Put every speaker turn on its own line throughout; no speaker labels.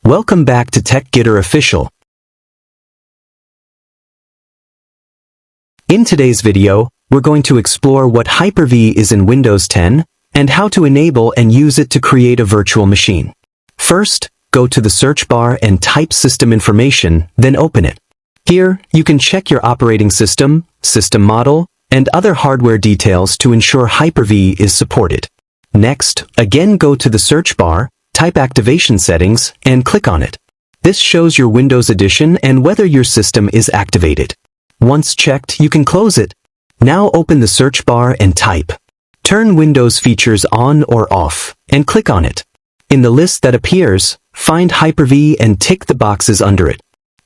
Welcome back to TechGetter Official. In today's video, we're going to explore what HyperV is in Windows 10 and how to enable and use it to create a virtual machine. First, go to the search bar and type system information, then open it. Here, you can check your operating system, system model, and other hardware details to ensure HyperV is supported. Next, again go to the search bar, type activation settings, and click on it. This shows your Windows edition and whether your system is activated. Once checked, you can close it. Now open the search bar and type. Turn Windows features on or off, and click on it. In the list that appears, find HyperV and tick the boxes under it.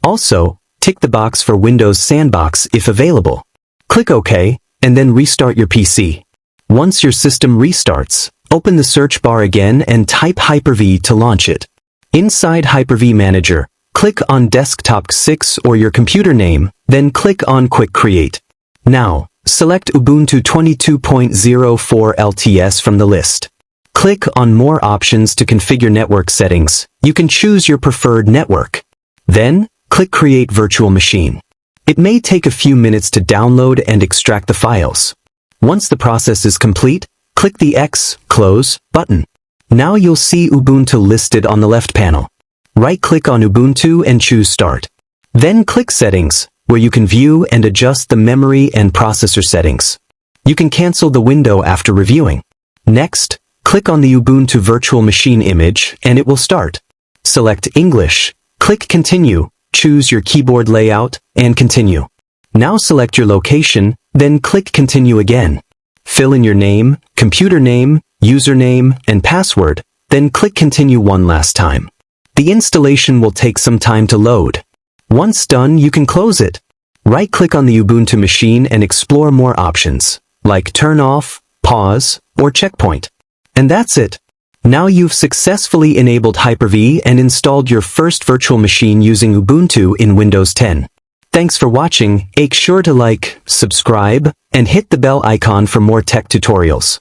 Also, tick the box for Windows Sandbox if available. Click OK, and then restart your PC. Once your system restarts, open the search bar again and type HyperV to launch it. Inside HyperV Manager, click on Desktop 6 or your computer name, then click on Quick Create. Now, select Ubuntu 22.04 LTS from the list. Click on More Options to configure network settings. You can choose your preferred network. Then, click Create Virtual Machine. It may take a few minutes to download and extract the files. Once the process is complete, click the X, Close, button. Now you'll see Ubuntu listed on the left panel. Right-click on Ubuntu and choose Start. Then click Settings, where you can view and adjust the memory and processor settings. You can cancel the window after reviewing. Next, click on the Ubuntu Virtual Machine image and it will start. Select English, click Continue, choose your keyboard layout, and continue. Now select your location, then click Continue again. Fill in your name, computer name, username, and password, then click Continue one last time. The installation will take some time to load. Once done, you can close it. Right-click on the Ubuntu machine and explore more options, like Turn Off, Pause, or Checkpoint. And that's it. Now you've successfully enabled HyperV and installed your first virtual machine using Ubuntu in Windows 10. Thanks for watching. Make sure to like, subscribe, and hit the bell icon for more tech tutorials.